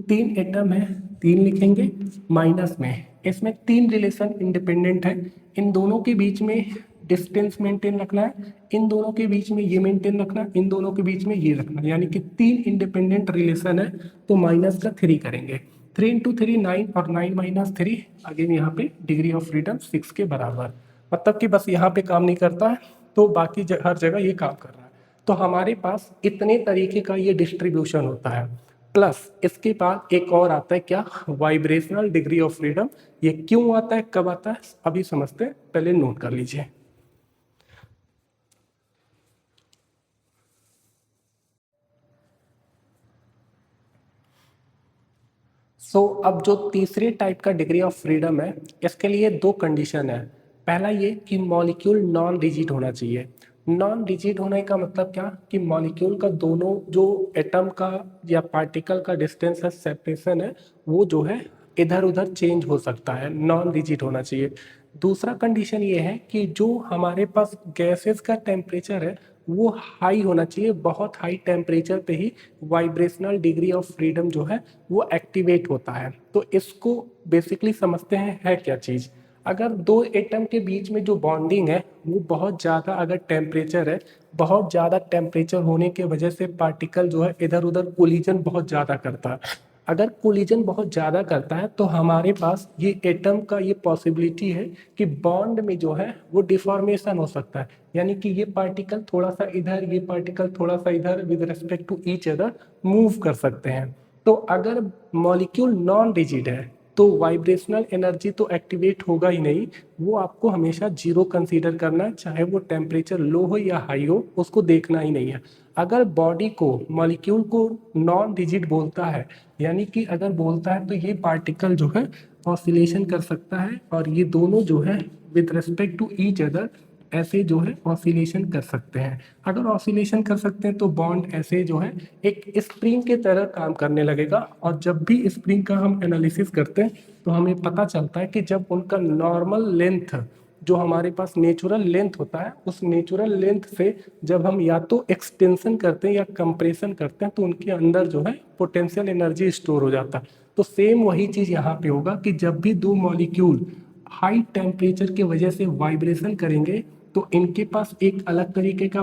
3 atom है, 3 लिखेंगे, माइनस में इसमें 3 रिलेशन इंडिपेंडेंट है, इन दोनों के बीच में डिस्टेंस मेंटेन रखना है, इन दोनों के बीच में ये मेंटेन रखना है, इन दोनों के बीच में ये रखना है, यानी कि 3 इंडिपेंडेंट रिलेशन है। तो माइनस का 3 करेंगे, 3 इंटू 3 9, और 9 माइनस 3 अगेन यहाँ पे डिग्री ऑफ फ्रीडम 6 के बराबर। मतलब कि बस यहाँ पे काम नहीं करता है, तो बाकी हर जगह ये काम कर रहा है। तो हमारे पास इतने तरीके का ये डिस्ट्रीब्यूशन होता है। प्लस इसके बाद एक और आता है क्या, वाइब्रेशनल डिग्री ऑफ फ्रीडम। ये क्यों आता है, कब आता है, अभी समझते हैं, पहले नोट कर लीजिए। अब जो तीसरे टाइप का डिग्री ऑफ फ्रीडम है, इसके लिए 2 कंडीशन है। पहला ये कि मॉलिक्यूल नॉन रिजिड होना चाहिए। नॉन रिजिड होने का मतलब क्या, कि मॉलिक्यूल का दोनों जो एटम का या पार्टिकल का डिस्टेंस है, सेपरेशन है, वो जो है इधर उधर चेंज हो सकता है, नॉन रिजिड होना चाहिए। दूसरा कंडीशन ये है कि जो हमारे पास गैसेस का टेम्परेचर है वो हाई होना चाहिए, बहुत हाई टेम्परेचर पे ही वाइब्रेशनल डिग्री ऑफ फ्रीडम जो है वो एक्टिवेट होता है। तो इसको बेसिकली समझते हैं है क्या चीज़। अगर 2 एटम के बीच में जो बॉन्डिंग है वो बहुत ज़्यादा अगर टेम्परेचर है, बहुत ज़्यादा टेम्परेचर होने के वजह से पार्टिकल जो है इधर उधर कोलिजन बहुत ज़्यादा करता है। अगर कोलिजन बहुत ज़्यादा करता है तो हमारे पास ये एटम का ये पॉसिबिलिटी है कि बॉन्ड में जो है वो डिफॉर्मेशन हो सकता है, यानी कि ये पार्टिकल थोड़ा सा इधर, ये पार्टिकल थोड़ा सा इधर with respect to each other move कर सकते हैं। तो अगर मॉलिक्यूल नॉन रिजिड है तो वाइब्रेशनल एनर्जी तो एक्टिवेट होगा ही नहीं, वो आपको हमेशा जीरो कंसीडर करना है, चाहे वो टेम्परेचर लो हो या हाई हो, उसको देखना ही नहीं है। अगर बॉडी को मॉलिक्यूल को नॉन रिजिड बोलता है, यानी कि अगर बोलता है तो ये पार्टिकल जो है ऑसिलेशन कर सकता है और ये दोनों जो है with respect to each other ऐसे जो है ऑसिलेशन कर सकते हैं। अगर ऑसिलेशन कर सकते हैं तो बॉन्ड ऐसे जो है एक स्प्रिंग के तरह काम करने लगेगा, और जब भी स्प्रिंग का हम एनालिसिस करते हैं तो हमें पता चलता है कि जब उनका नॉर्मल लेंथ जो हमारे पास नेचुरल लेंथ होता है, उस नेचुरल लेंथ से जब हम या तो एक्सटेंशन करते हैं या कंप्रेशन करते हैं तो उनके अंदर जो है पोटेंशियल एनर्जी स्टोर हो जाता है। तो सेम वही चीज़ यहाँ पे होगा कि जब भी दो मॉलिक्यूल हाई टेम्परेचर की वजह से वाइब्रेशन करेंगे तो इनके पास एक अलग तरीके का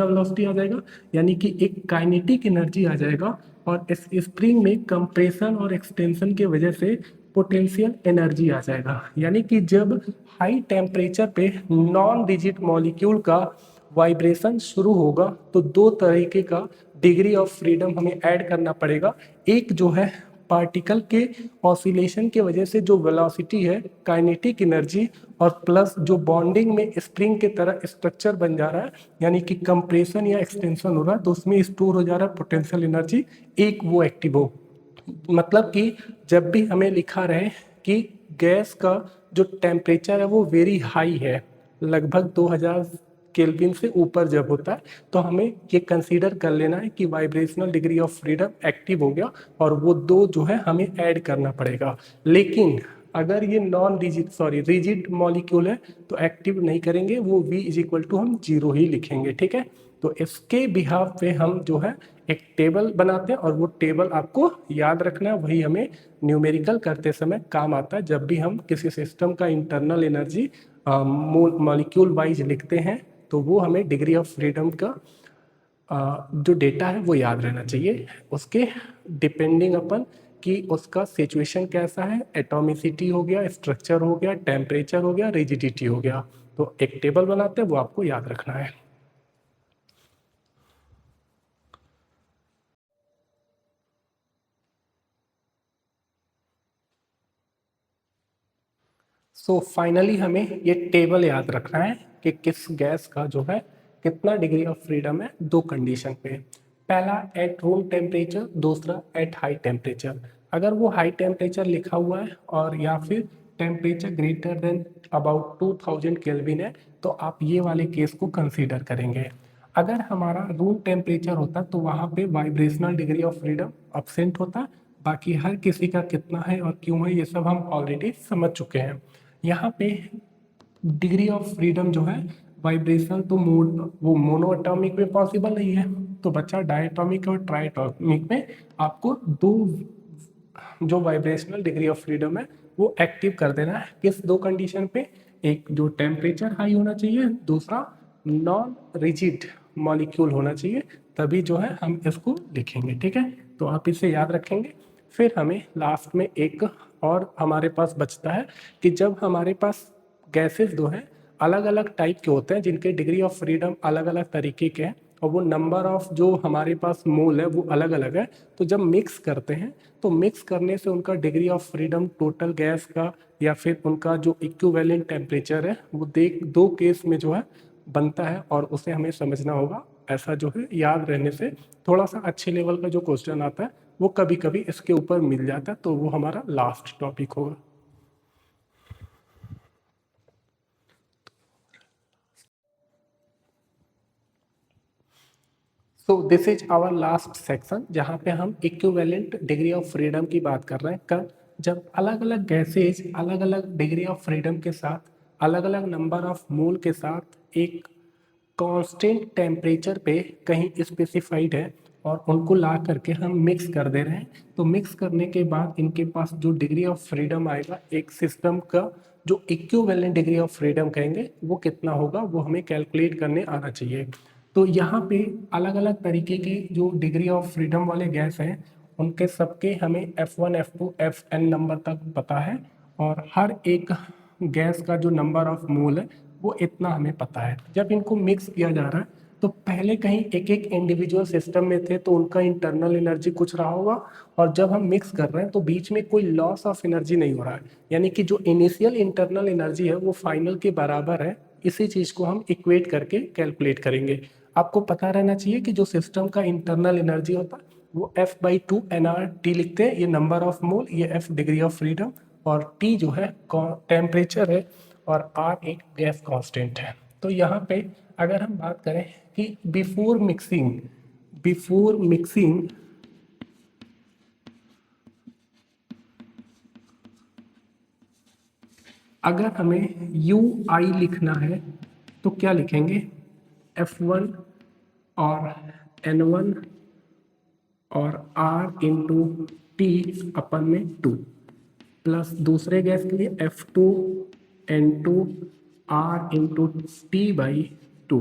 वेलोसिटी आ जाएगा, यानी कि एक काइनेटिक एनर्जी आ जाएगा, और इस स्प्रिंग में कंप्रेशन और एक्सटेंशन की वजह से पोटेंशियल एनर्जी आ जाएगा। यानी कि जब हाई टेम्परेचर पे नॉन रिजिड मॉलिक्यूल का वाइब्रेशन शुरू होगा तो दो तरीके का डिग्री ऑफ फ्रीडम हमें ऐड करना पड़ेगा। एक जो है पार्टिकल के ऑसिलेशन की वजह से जो वेलोसिटी है, काइनेटिक एनर्जी, और प्लस जो बॉन्डिंग में स्प्रिंग के तरह स्ट्रक्चर बन जा रहा है, यानी कि कंप्रेशन या एक्सटेंशन हो रहा है, तो उसमें स्टोर हो जा रहा है पोटेंशियल एनर्जी, एक वो एक्टिव हो। मतलब कि जब भी हमें लिखा रहे कि गैस का जो टेम्परेचर है वो वेरी हाई है, लगभग 2000 केल्विन से ऊपर जब होता है, तो हमें ये कंसीडर कर लेना है कि vibrational degree of freedom active हो गया, और वो दो जो है हमें ऐड करना पड़ेगा। लेकिन अगर ये नॉन रिजिड रिजिड मॉलिक्यूल है तो एक्टिव नहीं करेंगे, वो V इज इक्वल टू हम जीरो ही लिखेंगे, ठीक है। तो इसके बिहाफ पे हम जो है एक टेबल बनाते हैं, और वो टेबल आपको याद रखना है, वही हमें न्यूमेरिकल करते समय काम आता है। जब भी हम किसी सिस्टम का इंटरनल एनर्जी मॉलिक्यूल वाइज लिखते हैं तो वो हमें डिग्री ऑफ फ्रीडम का जो डेटा है वो याद रहना चाहिए, उसके डिपेंडिंग अपन कि उसका सिचुएशन कैसा है, एटॉमिसिटी हो गया, स्ट्रक्चर हो गया, टेम्परेचर हो गया, रिजिडिटी हो गया। तो एक टेबल बनाते हैं, वो आपको याद रखना है। सो फाइनली हमें ये टेबल याद रखना है कि किस गैस का जो है कितना डिग्री ऑफ फ्रीडम है दो कंडीशन पे। पहला एट रूम टेम्परेचर, दूसरा एट हाई टेम्परेचर। अगर वो हाई टेम्परेचर लिखा हुआ है और या फिर temperature greater than about 2000 kelvin है तो आप ये वाले केस को कंसीडर करेंगे। अगर हमारा रूम टेम्परेचर होता तो वहाँ पे vibrational degree of freedom absent होता। बाकी हर किसी का कितना है और क्यों है ये सब हम ऑलरेडी समझ चुके हैं। यहाँ पे डिग्री ऑफ फ्रीडम जो है वाइब्रेशन तो वो मोनो एटॉमिक में पॉसिबल नहीं है, तो बच्चा डायटॉमिक और ट्राइटॉमिक में आपको दो जो वाइब्रेशनल डिग्री ऑफ फ्रीडम है वो एक्टिव कर देना है। किस दो कंडीशन पे, एक जो टेम्परेचर हाई होना चाहिए, दूसरा नॉन रिजिड मॉलिक्यूल होना चाहिए, तभी जो है हम इसको लिखेंगे, ठीक है। तो आप इसे याद रखेंगे। फिर हमें लास्ट में एक और हमारे पास बचता है कि जब हमारे पास गैसेस दो हैं अलग अलग टाइप के होते हैं जिनके डिग्री ऑफ फ्रीडम अलग अलग तरीके के हैं, और वो नंबर ऑफ जो हमारे पास मोल है वो अलग अलग है, तो जब मिक्स करते हैं तो मिक्स करने से उनका degree of freedom total gas का या फिर उनका जो इक्विवेलेंट टेम्परेचर है वो दो केस में जो है बनता है, और उसे हमें समझना होगा। ऐसा जो है याद रहने से थोड़ा सा अच्छे लेवल का जो क्वेश्चन आता है वो कभी कभी इसके ऊपर मिल जाता है, तो वो हमारा लास्ट टॉपिक होगा। So this is our last section जहाँ पे हम इक्विवेलेंट डिग्री ऑफ फ्रीडम की बात कर रहे हैं। कब, जब अलग अलग गैसेज अलग अलग डिग्री ऑफ फ्रीडम के साथ अलग अलग नंबर ऑफ मोल के साथ एक कांस्टेंट टेम्परेचर पे कहीं स्पेसिफाइड है और उनको ला करके हम मिक्स कर दे रहे हैं, तो मिक्स करने के बाद इनके पास जो डिग्री ऑफ फ्रीडम आएगा एक सिस्टम का जो इक्विवेलेंट डिग्री ऑफ फ्रीडम कहेंगे वो कितना होगा वो हमें कैलकुलेट करने आना चाहिए। तो यहाँ पे अलग अलग तरीके के जो डिग्री ऑफ फ्रीडम वाले गैस हैं उनके सबके हमें F1 F2 Fn नंबर तक पता है, और हर एक गैस का जो नंबर ऑफ मोल है वो इतना हमें पता है। जब इनको मिक्स किया जा रहा है तो पहले कहीं एक एक इंडिविजुअल सिस्टम में थे तो उनका इंटरनल एनर्जी कुछ रहा होगा, और जब हम मिक्स कर रहे हैं तो बीच में कोई लॉस ऑफ एनर्जी नहीं हो रहा है, यानी कि जो इनिशियल इंटरनल एनर्जी है वो फाइनल के बराबर है। इसी चीज़ को हम इक्वेट करके कैलकुलेट करेंगे। आपको पता रहना चाहिए कि जो सिस्टम का इंटरनल एनर्जी होता है वो F/2 nRT लिखते हैं, ये नंबर ऑफ मोल, ये F डिग्री ऑफ फ्रीडम, और T जो है टेम्परेचर है, और R एक गैस कांस्टेंट है। तो यहाँ पे अगर हम बात करें कि बिफोर मिक्सिंग अगर हमें UI लिखना है तो क्या लिखेंगे, F1 और N1 और R इंटू टी अपन में 2, प्लस दूसरे गैस के लिए F2 N2 R into T by 2,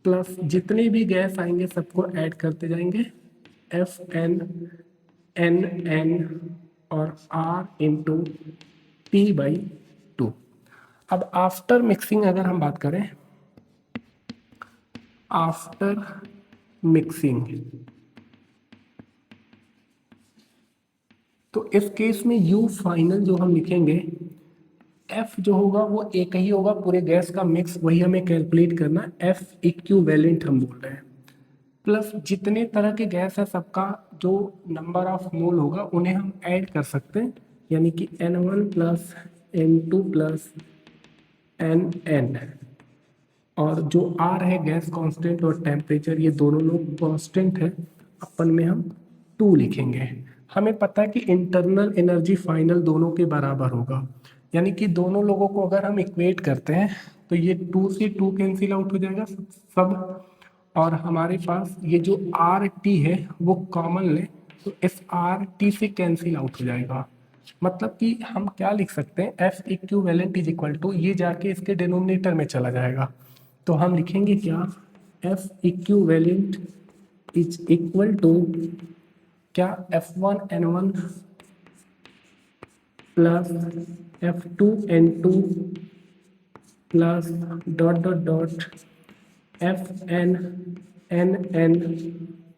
plus जितने भी गैस आएंगे सबको ऐड करते जाएंगे, FN NN और R इंटू टी बाई 2। अब आफ्टर मिक्सिंग अगर हम बात करें, आफ्टर मिक्सिंग, तो इस केस में U फाइनल जो हम लिखेंगे, F जो होगा वो एक ही होगा पूरे गैस का मिक्स, वही हमें कैलकुलेट करना है, F इक्विवेलेंट हम बोल रहे हैं, प्लस जितने तरह के गैस है सबका जो नंबर ऑफ मोल होगा उन्हें हम ऐड कर सकते हैं, यानी कि N1 plus N2 plus NN, और जो R है गैस कांस्टेंट और टेम्परेचर ये दोनों लोग कांस्टेंट है, अपन में हम 2 लिखेंगे। हमें पता है कि इंटरनल एनर्जी फाइनल दोनों के बराबर होगा, यानी कि दोनों लोगों को अगर हम इक्वेट करते हैं तो ये 2 से 2 कैंसिल आउट हो जाएगा सब, और हमारे पास ये जो RT है वो कॉमन ले तो इस RT से कैंसिल आउट हो जाएगा। मतलब कि हम क्या लिख सकते हैं, F equivalent is equal to, ये जाके इसके डिनोमिनेटर में चला जाएगा, तो हम लिखेंगे क्या, F equivalent is equal to क्या, F1 N1 plus F2 N2 plus dot dot dot FN NN,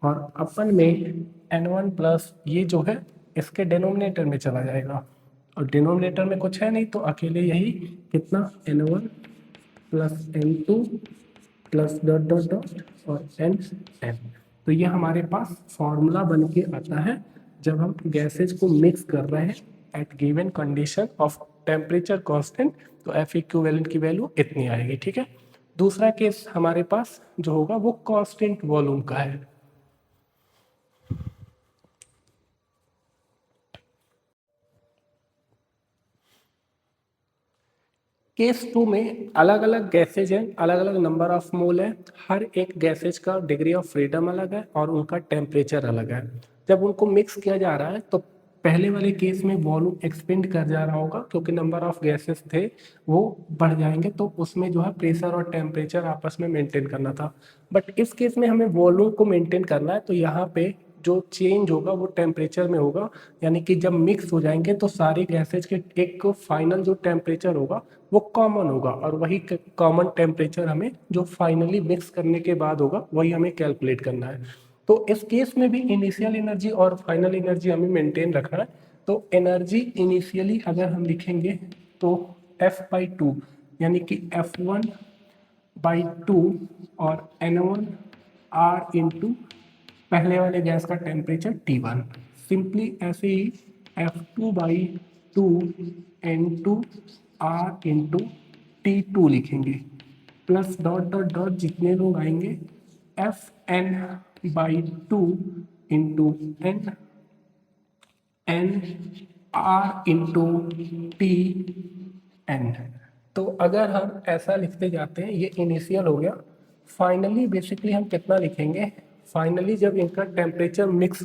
और अपन में N1 प्लस ये जो है इसके डिनोमिनेटर में चला जाएगा, और डिनोमिनेटर में कुछ है नहीं तो अकेले यही कितना, N1 plus N2 plus dot dot dot और NN। तो ये हमारे पास फॉर्मूला बन के आता है जब हम गैसेज को मिक्स कर रहे हैं at given condition of temperature constant, तो F इक्विवेलेंट की वैल्यू इतनी आएगी। ठीक है, दूसरा केस हमारे पास जो होगा वो कांस्टेंट वॉल्यूम का है। केस 2 में अलग अलग गैसेज हैं, अलग अलग नंबर ऑफ मोल है, हर एक गैसेज का डिग्री ऑफ फ्रीडम अलग है और उनका टेम्परेचर अलग है। जब उनको मिक्स किया जा रहा है तो पहले वाले केस में वॉल्यूम एक्सपेंड कर जा रहा होगा क्योंकि नंबर ऑफ गैसेस थे वो बढ़ जाएंगे, तो उसमें जो है प्रेशर और टेम्परेचर आपस में मेंटेन करना था। बट इस केस में हमें वॉल्यूम को मेंटेन करना है, तो यहाँ पे जो चेंज होगा वो टेम्परेचर में होगा, यानी कि जब मिक्स हो जाएंगे तो सारी गैसेज के एक फाइनल जो टेम्परेचर होगा वो कॉमन होगा, और वही कॉमन टेम्परेचर हमें जो फाइनली मिक्स करने के बाद होगा वही हमें कैलकुलेट करना है। तो इस केस में भी इनिशियल एनर्जी और फाइनल एनर्जी हमें मेंटेन रखना है। तो एनर्जी इनिशियली अगर हम लिखेंगे तो F/2, यानी कि F1/2 और N1 R इंटू पहले वाले गैस का टेम्परेचर T1, सिंपली ऐसे ही F2/2 N2 R into T2 लिखेंगे, प्लस डॉट डॉट डॉट जितने लोग आएंगे FN/2 into N R into TN। तो अगर हम ऐसा लिखते जाते हैं, ये इनिशियल हो गया। फाइनली बेसिकली हम कितना लिखेंगे, फाइनली जब इनका टेम्परेचर मिक्स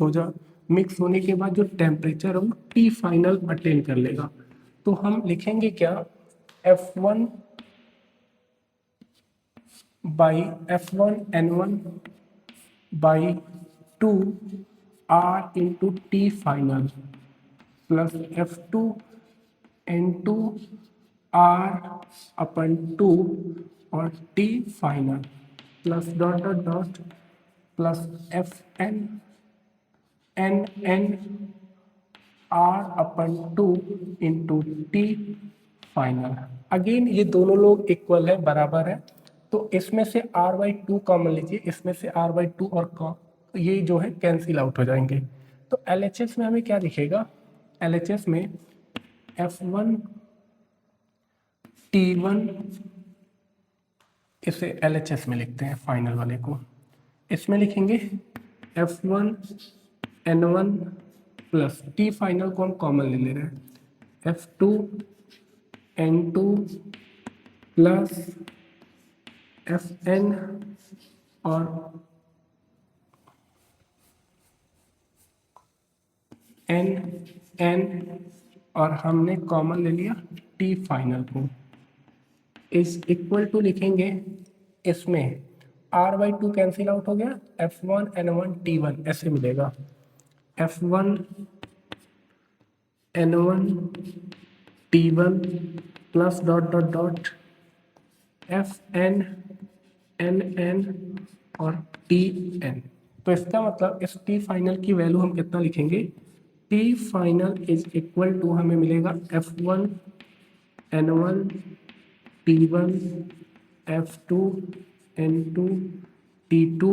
होने के बाद जो टेम्परेचर है वो T फाइनल अटेन कर लेगा, तो हम लिखेंगे क्या, F1 by F1 N1 by 2 R into T final plus F2 into R अपन 2 और T final plus dot dot dot plus FN NN R अपन 2 इंटू टी फाइनल। अगेन ये दोनों लोग इक्वल है, बराबर है, तो इसमें से R/2 कॉमन लीजिए, इसमें से R/2 और ये जो है कैंसिल आउट हो जाएंगे। तो LHS में हमें क्या दिखेगा, LHS में F1 T1, इसे LHS में लिखते हैं फाइनल वाले को, इसमें लिखेंगे F1 N1 plus T final को हम कॉमन ले ले रहे हैं F2 N2 प्लस FN और NN और हमने कॉमन ले लिया टी फाइनल को, इज इक्वल टू लिखेंगे, इसमें R/2 कैंसिल आउट हो गया, F1 N1 T1 ऐसे मिलेगा, F1 N1 T1 plus dot dot dot FN NN और TN। तो इसका मतलब इस टी फाइनल की वैल्यू हम कितना लिखेंगे, T final is equal to हमें मिलेगा F1 N1 T1 F2 N2 T2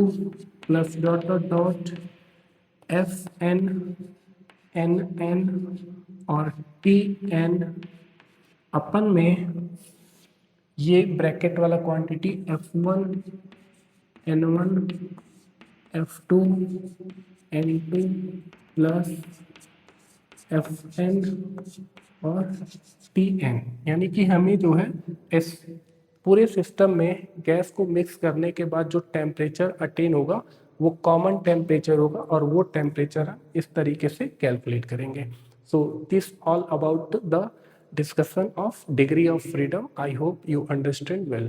plus dot dot dot FN NN और TN अपन में ये ब्रैकेट वाला quantity F1 N1 F2 N2 plus FN और TN, यानी कि हमें जो है इस पूरे सिस्टम में गैस को मिक्स करने के बाद जो टेम्परेचर अटेन होगा वो कॉमन टेम्परेचर होगा, और वो टेम्परेचर हम इस तरीके से कैलकुलेट करेंगे। So this all about the discussion of degree of freedom. I hope you understand well.